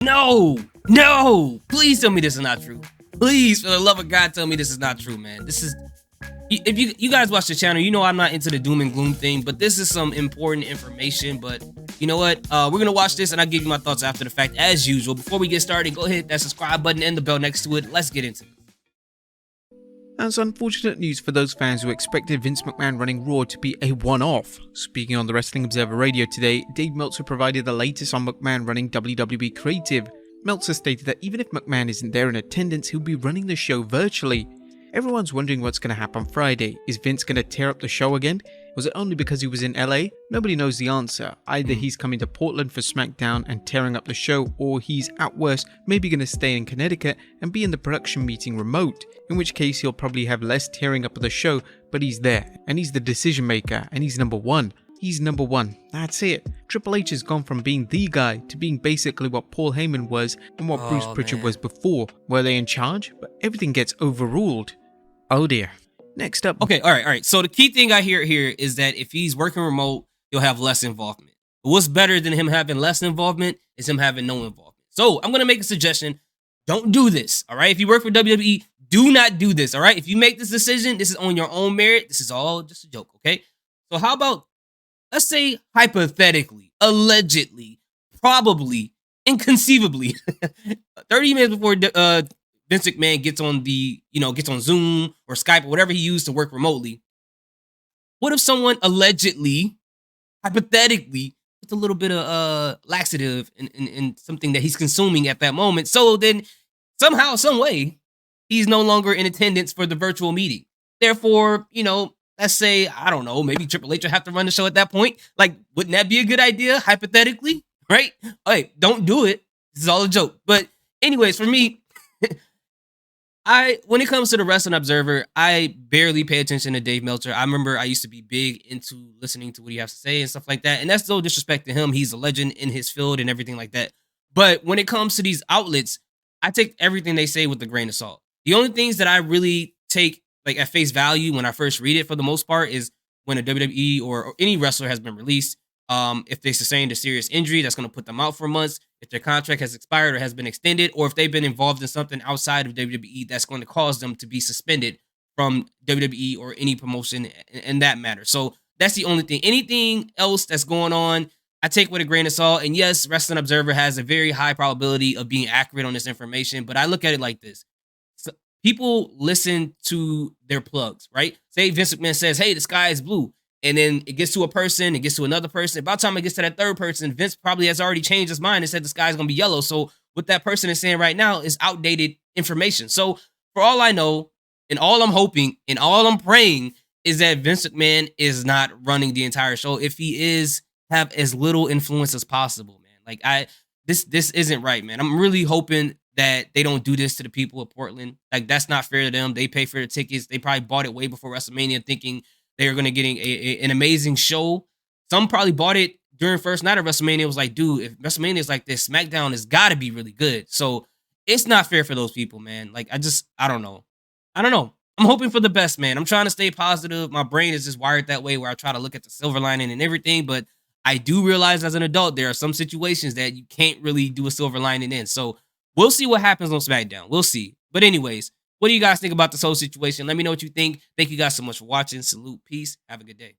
No, no, please tell me this is not true. Please, for the love of God, tell me this is not true, man. This is, if you guys watch the channel, you know I'm not into the doom and gloom thing, but this is some important information. But you know what? We're gonna watch this, and I'll give you my thoughts after the fact, as usual. Before we get started, go ahead, hit that subscribe button and the bell next to it. Let's get into it. That's unfortunate news for those fans who expected Vince McMahon running Raw to be a one-off. Speaking on the Wrestling Observer Radio today, Dave Meltzer provided the latest on McMahon running WWE Creative. Meltzer stated that even if McMahon isn't there in attendance, he'll be running the show virtually. Everyone's wondering what's going to happen Friday. Is Vince going to tear up the show again? Was it only because he was in LA? Nobody knows the answer. Either he's coming to Portland for SmackDown and tearing up the show, or he's, at worst, maybe going to stay in Connecticut and be in the production meeting remote, in which case he'll probably have less tearing up of the show, but he's there, and he's the decision maker, and he's number one. He's number one. That's it. Triple H has gone from being the guy to being basically what Paul Heyman was and what Bruce Pritchard was before. Were they in charge? But everything gets overruled. Oh dear. Next up. Okay, all right. So the key thing I hear here is that if he's working remote, he'll have less involvement. But what's better than him having less involvement is him having no involvement. So I'm going to make a suggestion. Don't do this, all right? If you work for WWE, do not do this, all right? If you make this decision, this is on your own merit. This is all just a joke, okay? So how about, let's say hypothetically, allegedly, probably, inconceivably, 30 minutes before Vince McMahon gets on gets on Zoom or Skype or whatever he used to work remotely. What if someone allegedly, hypothetically, puts a little bit of laxative in something that he's consuming at that moment? So then somehow, some way, he's no longer in attendance for the virtual meeting. Therefore, let's say, I don't know, maybe Triple H will have to run the show at that point. Like, wouldn't that be a good idea, hypothetically? Right? Hey, don't do it. This is all a joke. But anyways, for me, when it comes to the Wrestling Observer, I barely pay attention to Dave Meltzer. I remember I used to be big into listening to what he has to say and stuff like that. And that's no disrespect to him. He's a legend in his field and everything like that. But when it comes to these outlets, I take everything they say with a grain of salt. The only things that I really take like at face value when I first read it, for the most part, is when a WWE or any wrestler has been released. If they sustained a serious injury that's going to put them out for months, if their contract has expired or has been extended, or if they've been involved in something outside of WWE that's going to cause them to be suspended from WWE or any promotion in that matter. So that's the only thing. Anything else that's going on, I take with a grain of salt. And yes, Wrestling Observer has a very high probability of being accurate on this information, but I look at it like this. So people listen to their plugs, right? Say Vince McMahon says, hey, the sky is blue. And then it gets to a person, it gets to another person. By the time it gets to that third person, Vince probably has already changed his mind and said the sky's going to be yellow. So what that person is saying right now is outdated information. So for all I know, and all I'm hoping, and all I'm praying is that Vince McMahon is not running the entire show. If he is, have as little influence as possible, man. Like this isn't right, man. I'm really hoping that they don't do this to the people of Portland. Like, that's not fair to them. They pay for the tickets. They probably bought it way before WrestleMania thinking they were going to getting an amazing show. Some probably bought it during first night of WrestleMania. It was like, dude, if WrestleMania is like this, SmackDown has got to be really good. So it's not fair for those people, man. Like, I don't know. I'm hoping for the best, man. I'm trying to stay positive. My brain is just wired that way where I try to look at the silver lining and everything. But I do realize as an adult, there are some situations that you can't really do a silver lining in. So we'll see what happens on SmackDown. We'll see. But anyways, what do you guys think about this whole situation? Let me know what you think. Thank you guys so much for watching. Salute. Peace. Have a good day.